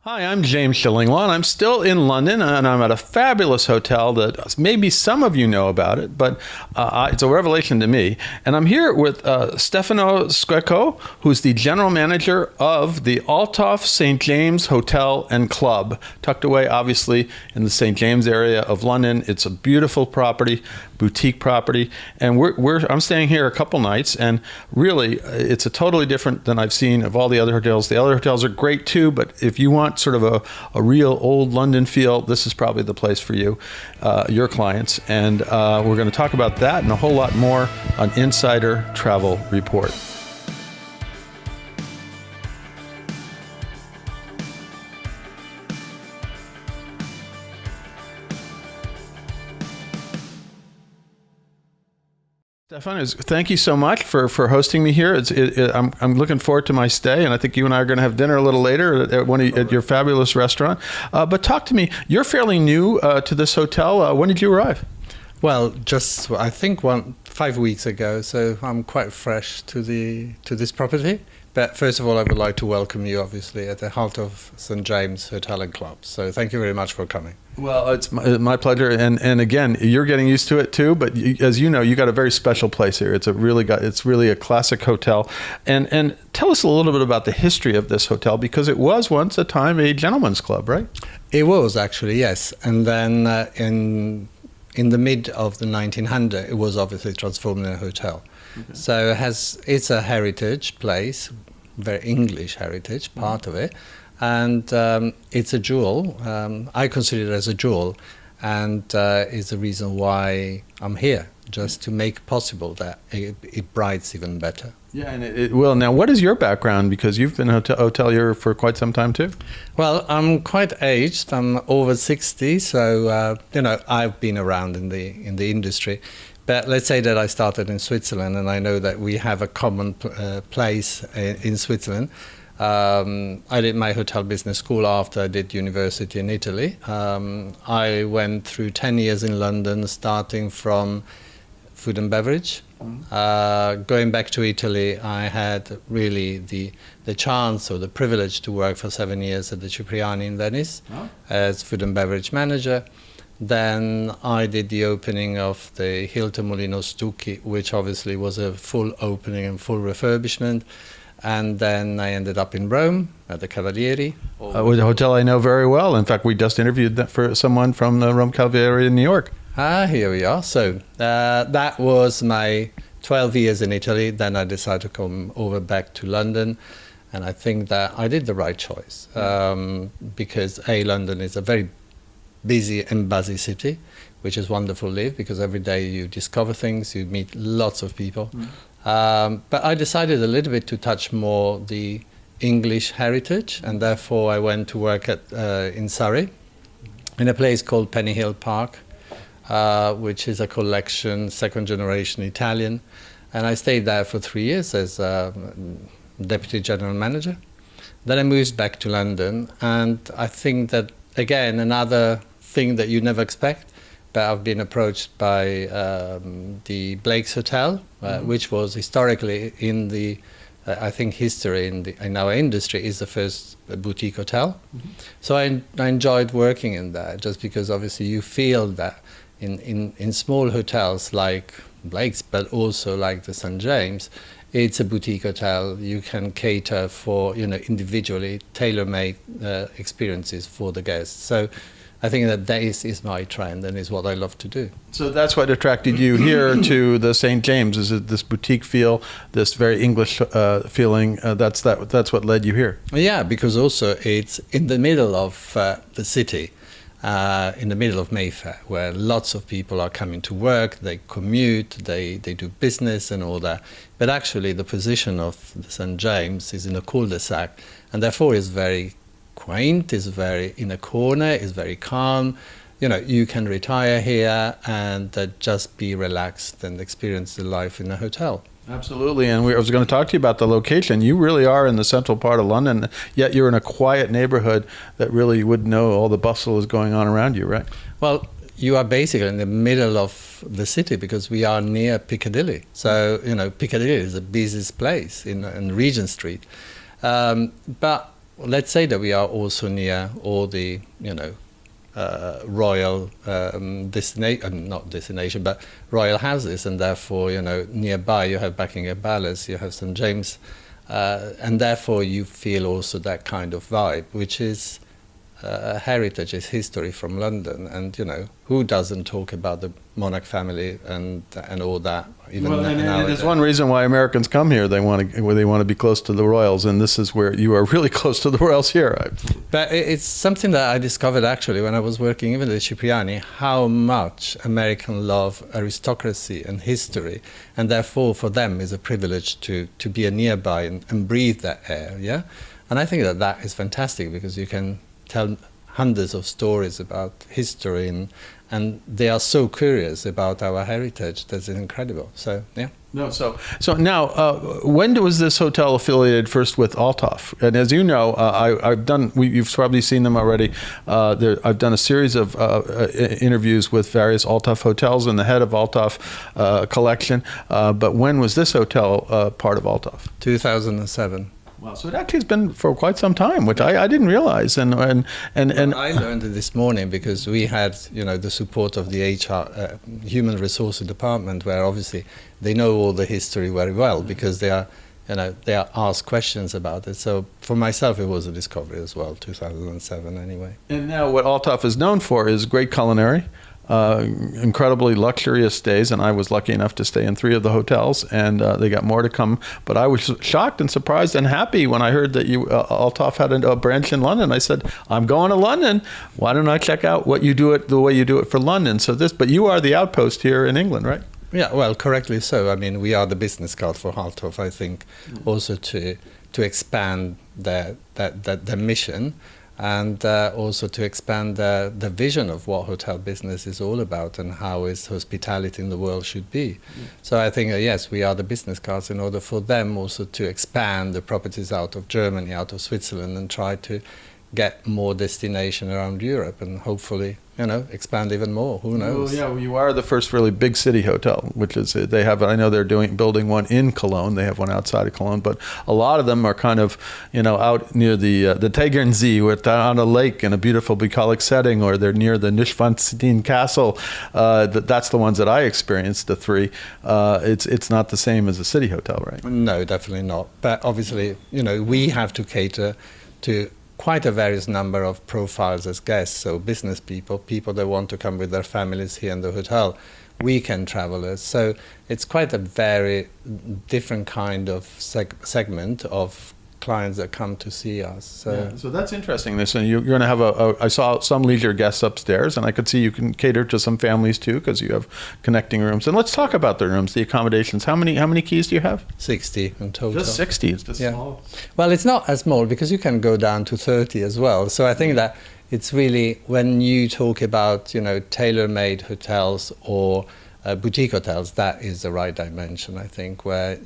Hi, I'm James Shillinglaw, and I'm still in London, and I'm at a fabulous hotel that maybe some of you know about it, but it's a revelation to me. And I'm here with Stefano Squecco, who's the general manager of the Althoff St. James Hotel and Club, tucked away, obviously, in the St. James area of London. It's a beautiful property, boutique property, and I'm staying here a couple nights, and really, it's a totally different than I've seen of all the other hotels. The other hotels are great too, but if you want sort of a real old London feel, this is probably the place for you, your clients. And we're going to talk about that and a whole lot more on Insider Travel Report. Stefan, thank you so much for hosting me here. I'm looking forward to my stay, and I think you and I are going to have dinner a little later at your fabulous restaurant. But talk to me. You're fairly new to this hotel. When did you arrive? Well, just I think 5 weeks ago, so I'm quite fresh to this property. But first of all, I would like to welcome you, obviously, at the Althoff St. James Hotel and Club. So thank you very much for coming. Well, it's my pleasure, and again, you're getting used to it too. But as you know, you got a very special place here. It's really a classic hotel, and tell us a little bit about the history of this hotel, because it was once a time a gentleman's club, right? It was actually, yes, and then in the mid of the 1900s, it was obviously transformed in a hotel. Okay. So it's a heritage place, very English heritage, part of it. And it's a jewel. I consider it as a jewel, and is the reason why I'm here, just to make possible that it brights even better. Yeah, and it will. Now, what is your background? Because you've been a hotelier for quite some time too. Well, I'm quite aged. I'm over 60, so I've been around in the industry. But let's say that I started in Switzerland, and I know that we have a common place in Switzerland. I did my hotel business school after I did university in Italy. I went through 10 years in London, starting from food and beverage. Going back to Italy, I had really the chance or the privilege to work for 7 years at the Cipriani in Venice as food and beverage manager. Then I did the opening of the Hilton Mulino Stucchi, which obviously was a full opening and full refurbishment. And then I ended up in Rome at the Cavalieri. A hotel I know very well. In fact, we just interviewed that for someone from the Rome Cavalieri in New York. Here we are. So that was my 12 years in Italy. Then I decided to come over back to London. And I think that I did the right choice because London is a very busy and buzzy city, which is wonderful to live because every day you discover things, you meet lots of people. But I decided a little bit to touch more the English heritage, and therefore I went to work in Surrey in a place called Penny Hill Park, which is a collection, second generation Italian. And I stayed there for 3 years as deputy general manager. Then I moved back to London, and I think that, again, another thing that you never expect, but I've been approached by the Blake's Hotel, which was historically in the, I think history in our industry is the first boutique hotel. So I enjoyed working in that, just because obviously you feel that in small hotels like Blake's, but also like the St. James, it's a boutique hotel. You can cater for, individually tailor-made experiences for the guests. So I think that is my trend and is what I love to do. So that's what attracted you here to the St. James, is it this boutique feel, this very English feeling, that's what led you here? Yeah, because also it's in the middle of the city, in the middle of Mayfair, where lots of people are coming to work, they commute, they do business and all that. But actually the position of the St. James is in a cul-de-sac, and therefore is very quaint, is very in a corner, is very calm. You can retire here and just be relaxed and experience the life in a hotel. Absolutely, and I was going to talk to you about the location. You really are in the central part of London, yet you're in a quiet neighborhood that really would know all the bustle is going on around you, right? Well, you are basically in the middle of the city because we are near Piccadilly. So, Piccadilly is the busiest place in Regent Street. But let's say that we are also near all the, royal not destination, but royal houses, and therefore, nearby you have Buckingham Palace, you have St. James, and therefore you feel also that kind of vibe, which is heritage, is history from London, and who doesn't talk about the monarch family and all that? Even and there's one reason why Americans come here. They want to be close to the royals, and this is where you are really close to the royals here. But it's something that I discovered actually when I was working even at Cipriani, how much Americans love aristocracy and history, and therefore for them is a privilege to be nearby and breathe that air. Yeah, and I think that is fantastic because you can tell hundreds of stories about history, and they are so curious about our heritage. That's incredible. So yeah. No, so now, when was this hotel affiliated first with Althoff? And as you know, I've done. You've probably seen them already. I've done a series of interviews with various Althoff hotels and the head of Althoff collection. But when was this hotel part of Althoff? 2007. Wow, so it actually has been for quite some time, which I didn't realize. And I learned it this morning because we had, the support of the HR, Human Resources Department, where obviously they know all the history very well because they are asked questions about it. So for myself, it was a discovery as well, 2007 anyway. And now what Althoff is known for is great culinary. Incredibly luxurious stays, and I was lucky enough to stay in 3 of the hotels, and they got more to come. But I was shocked and surprised and happy when I heard that Althoff had a branch in London. I said, I'm going to London. Why don't I check out what you do it the way you do it for London? But you are the outpost here in England, right? Yeah, well, correctly so. I mean, we are the business card for Althoff, I think, also to expand their mission. And also to expand the vision of what hotel business is all about and how is hospitality in the world should be. Yeah. So I think, yes, we are the business cards in order for them also to expand the properties out of Germany, out of Switzerland, and try to get more destination around Europe and hopefully, expand even more. Who knows? Well, yeah, you are the first really big city hotel, which is, they have, I know they're building one in Cologne. They have one outside of Cologne, but a lot of them are kind of, out near the Tegernsee, on a lake in a beautiful bucolic setting, or they're near the Neuschwanstein Castle. That's the ones that I experienced, the 3. It's not the same as a city hotel, right? No, definitely not. But obviously, we have to cater to quite a various number of profiles as guests, so business people that want to come with their families here in the hotel, weekend travelers. So it's quite a very different kind of segment of clients that come to see us. So that's interesting. So you're going to have I saw some leisure guests upstairs, and I could see you can cater to some families too because you have connecting rooms. And let's talk about the rooms, the accommodations. How many keys do you have? 60 in total. Just 60. It's just small. Well, it's not as small because you can go down to 30 as well. So I think that it's really, when you talk about tailor-made hotels or boutique hotels, that is the right dimension, I think, where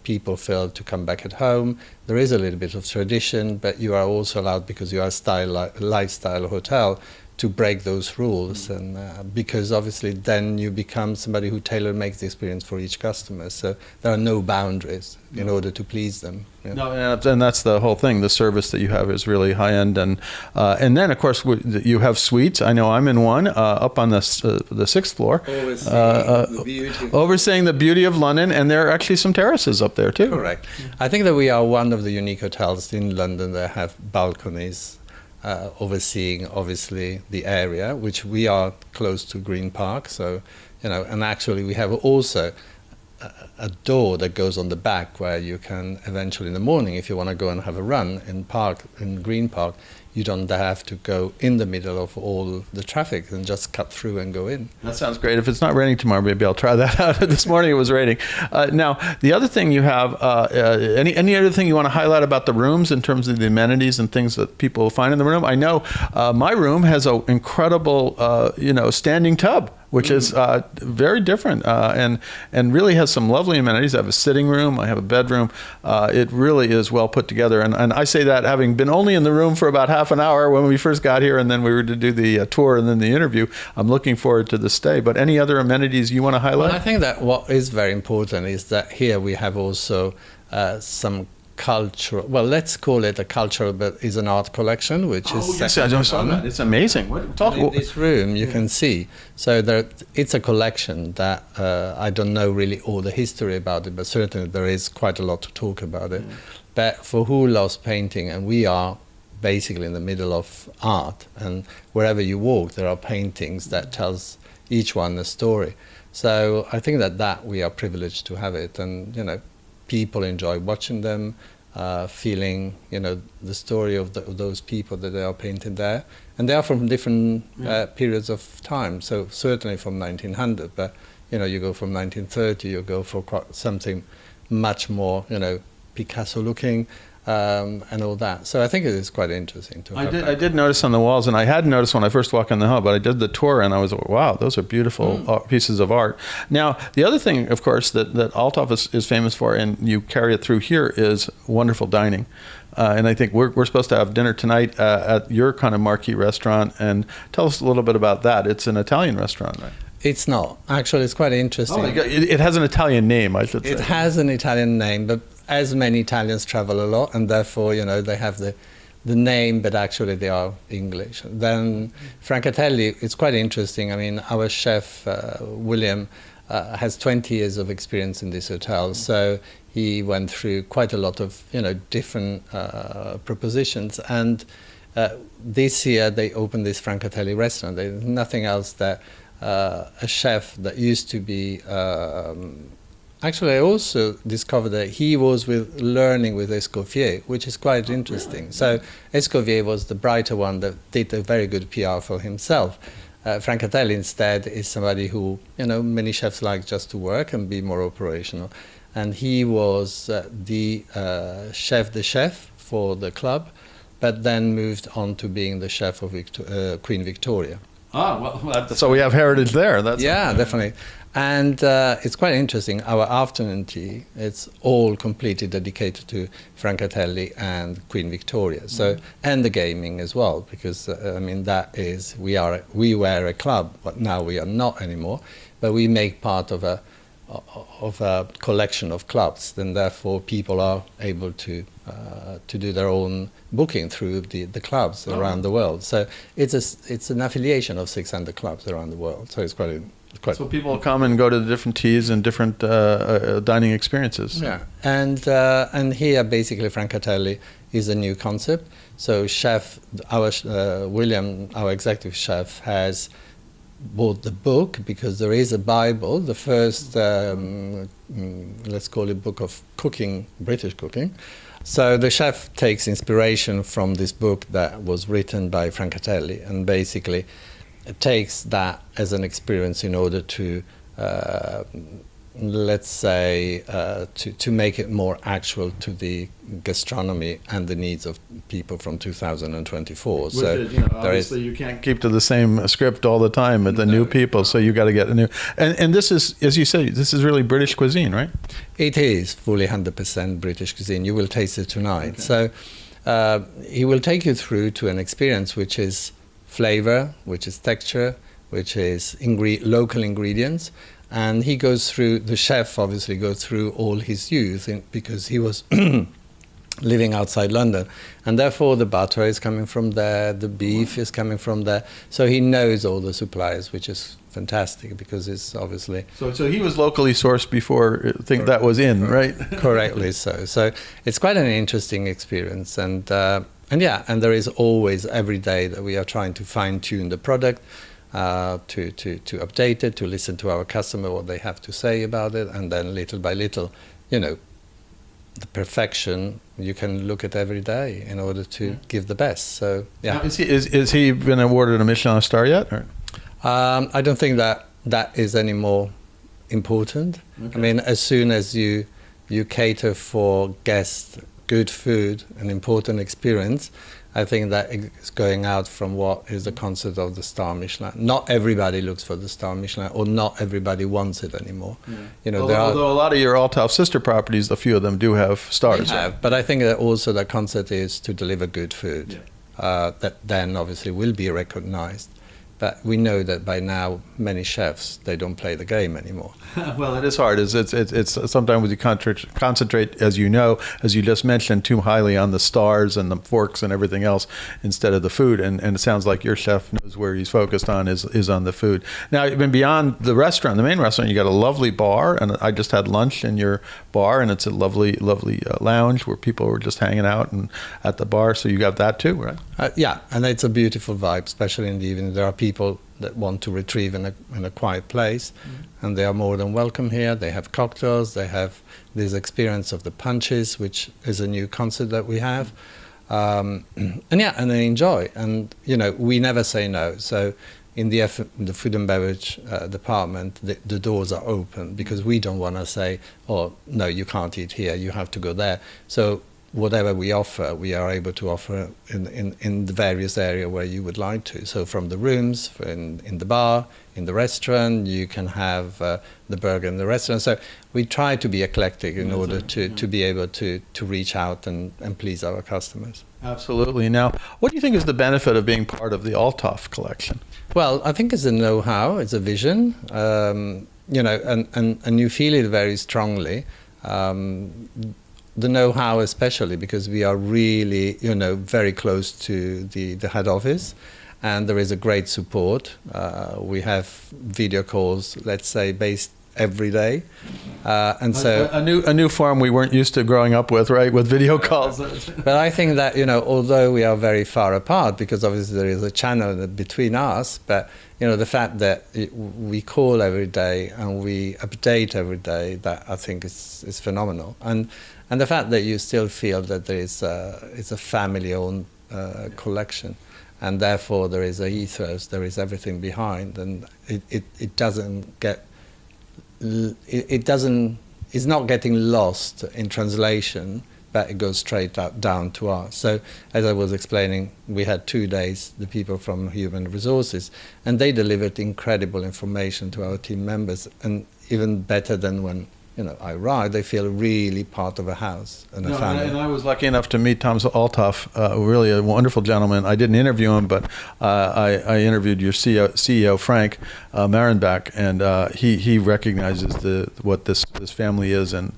people feel to come back at home. There is a little bit of tradition, but you are also allowed, because you are a lifestyle hotel, to break those rules, and because obviously then you become somebody who tailor-makes the experience for each customer. So there are no boundaries in order to please them. No, and that's the whole thing. The service that you have is really high-end, and then of course you have suites. I know I'm in one up on the 6th floor, overseeing the beauty of London, and there are actually some terraces up there too. Correct. I think that we are one of the unique hotels in London that have balconies overseeing obviously the area, which we are close to Green Park. So, and actually we have also a door that goes on the back where you can eventually in the morning, if you want to go and have a run in Green Park, you don't have to go in the middle of all the traffic and just cut through and go in. That sounds great. If it's not raining tomorrow, maybe I'll try that out. This morning it was raining. Now, the other thing you have, any other thing you want to highlight about the rooms in terms of the amenities and things that people will find in the room? I know my room has an incredible, standing tub, which is very different and really has some lovely amenities. I have a sitting room. I have a bedroom. It really is well put together. And I say that having been only in the room for about half an hour when we first got here, and then we were to do the tour and then the interview. I'm looking forward to the stay. But any other amenities you want to highlight? Well, I think that what is very important is that here we have also some cultural, well, let's call it a cultural, but is an art collection, which is yes, I saw that. It's amazing. in this room you can see. So it's a collection that I don't know really all the history about it, but certainly there is quite a lot to talk about it. But for who loves painting, and we are basically in the middle of art, and wherever you walk there are paintings that tells each one a story. So I think that we are privileged to have it, and people enjoy watching them, feeling the story of those people that they are painted there, and they are from different periods of time. So certainly from 1900, but you go from 1930, you go for something much more Picasso looking, and all that. So I think it is quite interesting to have I did notice on the walls, and I hadn't noticed when I first walked in the hall, but I did the tour and I was, wow, those are beautiful pieces of art. Now, the other thing, of course, that Althoff is famous for, and you carry it through here, is wonderful dining. And I think we're supposed to have dinner tonight at your kind of marquee restaurant. And tell us a little bit about that. It's an Italian restaurant, right? It's not. Actually, it's quite interesting. Oh, it has an Italian name, I should say. It has an Italian name, but as many Italians travel a lot, and therefore, they have the name, but actually they are English. Then Francatelli, it's quite interesting. I mean, our chef, William, has 20 years of experience in this hotel, so he went through quite a lot of, different propositions. And this year they opened this Francatelli restaurant. There's nothing else that a chef that used to be... Actually, I also discovered that he was learning with Escoffier, which is quite interesting. Really? So Escoffier was the brighter one that did a very good PR for himself. Francatelli instead is somebody who, many chefs like just to work and be more operational. And he was the chef for the club, but then moved on to being the chef of Queen Victoria. Ah, well, so we have heritage there. Definitely. And it's quite interesting. Our afternoon tea, it's all completely dedicated to Francatelli and Queen Victoria. So, and the gaming as well, because that is we were a club, but now we are not anymore. But we make part of a collection of clubs, then therefore people are able to do their own booking through the clubs around the world. So it's an affiliation of 600 clubs around the world. So it's quite. So people come and go to the different teas and different dining experiences. Yeah, and here basically Francatelli is a new concept. So William, our executive chef, has bought the book because there is a Bible, the first, let's call it book of cooking, British cooking. So the chef takes inspiration from this book that was written by Francatelli, and basically takes that as an experience in order to, let's say, to make it more actual to the gastronomy and the needs of people from 2024. Which is, obviously you can't keep to the same script all the time with the new people, so you got to get a new. And this is, as you say, this is really British cuisine, right? It is fully 100% British cuisine. You will taste it tonight. Okay. So he will take you through to an experience which is flavor, which is texture, which is local ingredients, and he goes through, the chef obviously goes through all his youth because he was living outside London, and therefore the butter is coming from there, the beef is coming from there, so he knows all the suppliers, which is fantastic because it's obviously... So he was locally sourced before that was in, right? Correctly so. So it's quite an interesting experience, and there is always, every day, that we are trying to fine-tune the product, to update it, to listen to our customer, what they have to say about it, and then little by little, the perfection you can look at every day in order to give the best. So, yeah. Now, is he been awarded a Michelin star yet? Or? I don't think that is any more important. Okay. I mean, as soon as you cater for guests, good food, an important experience, I think that is going out from what is the concept of the star Michelin. Not everybody looks for the star Michelin, or not everybody wants it anymore. Yeah. Although a lot of your Althoff sister properties, a few of them do have stars. They have, but I think that also the concept is to deliver good food, that then obviously will be recognized But we know that by now many chefs, they don't play the game anymore. Well, it is hard. It's sometimes when you concentrate, as you know, as you just mentioned, too highly on the stars and the forks and everything else instead of the food. And it sounds like your chef knows where he's focused on is on the food. Now, even beyond the restaurant, the main restaurant, you got a lovely bar, and I just had lunch in your bar, and it's a lovely lounge where people were just hanging out and at the bar. So you got that too, right? Yeah, and it's a beautiful vibe, especially in the evening. There are people that want to retrieve in a quiet place, and they are more than welcome here. They have cocktails, they have this experience of the punches, which is a new concept that we have, and they enjoy. And we never say no. So in the food and beverage department, the doors are open because we don't want to say, oh no, you can't eat here, you have to go there. So whatever we offer, we are able to offer in the various areas where you would like to. So from the rooms, in the bar, in the restaurant, you can have the burger in the restaurant. So we try to be eclectic in order to be able to reach out and please our customers. Absolutely. Now, what do you think is the benefit of being part of the Althoff collection? Well, I think it's a know-how, it's a vision, and you feel it very strongly. The know-how especially because we are really, very close to the head office, and there is a great support. We have video calls, let's say, based every day, and so a new form we weren't used to growing up with, right? With video calls. But I think that although we are very far apart, because obviously there is a channel between us, but the fact that we call every day and we update every day, that I think is phenomenal. And the fact that you still feel that there is it's a family-owned collection, and therefore there is a ethos, there is everything behind, and it doesn't get, it's not getting lost in translation, but it goes straight down to us. So as I was explaining, we had 2 days, the people from Human Resources, and they delivered incredible information to our team members, and even better than when I arrived, they feel really part of a house and a family. And I was lucky enough to meet Thomas Althoff, really a wonderful gentleman. I didn't interview him, but I interviewed your CEO Frank Marenbach, and he recognizes what this family is and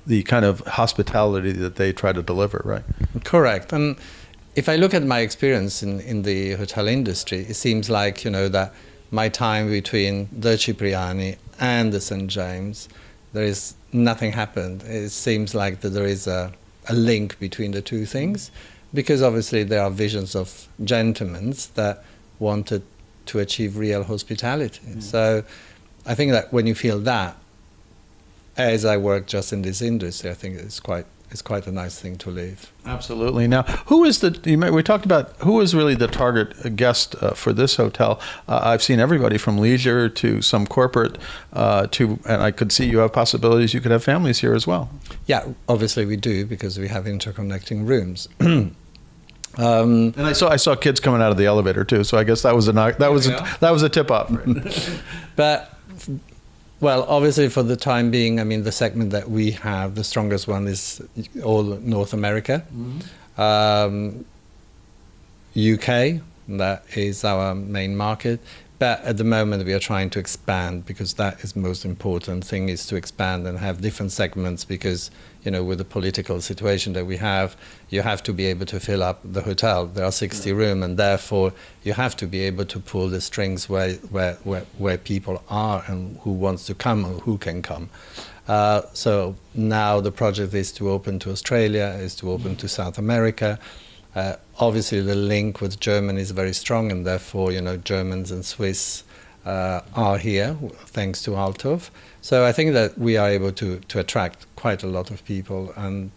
the kind of hospitality that they try to deliver, right? Correct. And if I look at my experience in the hotel industry, it seems like that my time between the Cipriani and the St. James, there is nothing happened. It seems like that there is a link between the two things, because obviously there are visions of gentlemen that wanted to achieve real hospitality. So I think that when you feel that, as I work just in this industry, I think it's quite a nice thing to live. Absolutely. Now, we talked about who is really the target guest for this hotel. I've seen everybody from leisure to some corporate and I could see you have possibilities. You could have families here as well. Yeah, obviously we do, because we have interconnecting rooms. And I saw kids coming out of the elevator too. So I guess that was a tip off. Right? But well, obviously for the time being, I mean, the segment that we have, the strongest one is all North America. UK, that is our main market. But at the moment we are trying to expand, because that is the most important thing, is to expand and have different segments, because with the political situation that we have, you have to be able to fill up the hotel. There are 60 rooms, and therefore you have to be able to pull the strings where people are and who wants to come or who can come. So now the project is to open to Australia, is to open to South America. Obviously the link with Germany is very strong, and therefore Germans and Swiss are here thanks to Althoff. So I think that we are able to attract quite a lot of people, and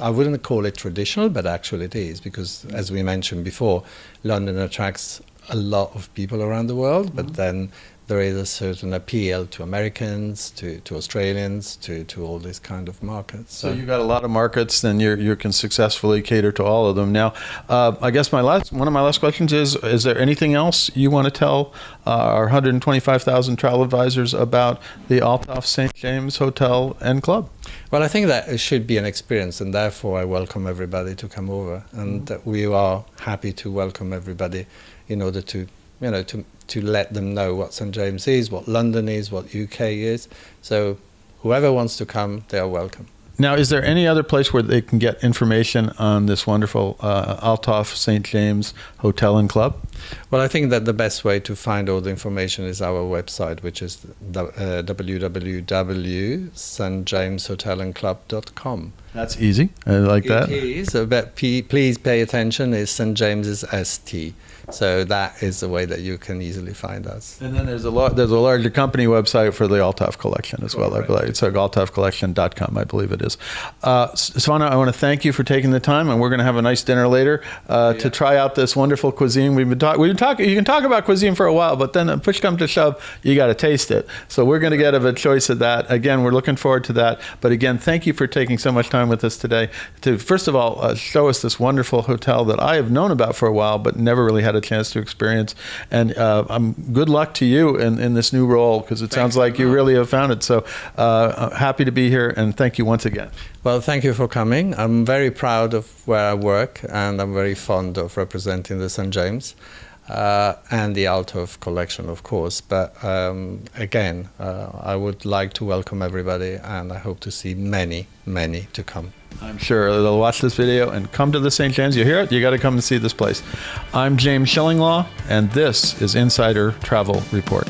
I wouldn't call it traditional, but actually it is, because as we mentioned before, London attracts a lot of people around the world, but then there is a certain appeal to Americans, to Australians, to all these kind of markets. So you've got a lot of markets, and you can successfully cater to all of them. Now, I guess one of my last questions is there anything else you want to tell our 125,000 travel advisors about the Althoff St. James Hotel and Club? Well, I think that it should be an experience, and therefore I welcome everybody to come over, and we are happy to welcome everybody in order to let them know what St. James is, what London is, what UK is. So whoever wants to come, they are welcome. Now, is there any other place where they can get information on this wonderful Althoff St. James Hotel and Club? Well, I think that the best way to find all the information is our website, which is www.stjameshotelandclub.com. That's easy. I like that. It is, but please pay attention, is St. James's ST. So that is the way that you can easily find us. And then there's a larger company website for the Althoff collection as well. Right. I believe it's like althoffcollection.com, I believe it is. Svana, I want to thank you for taking the time, and we're going to have a nice dinner later to try out this wonderful cuisine. We've been talking. You can talk about cuisine for a while, but then push comes to shove, you got to taste it. So we're going to get a choice of that. Again, we're looking forward to that. But again, thank you for taking so much time with us today to first of all show us this wonderful hotel that I have known about for a while, but never really had a chance to experience. And good luck to you in this new role, because it sounds like you really have found it. So happy to be here, and thank you once again. Well, thank you for coming. I'm very proud of where I work, and I'm very fond of representing the St. James and the Althoff collection, of course. But again, I would like to welcome everybody, and I hope to see many, many to come. I'm sure they'll watch this video and come to the St. James. You hear it? You got to come and see this place. I'm James Shillinglaw, and this is Insider Travel Report.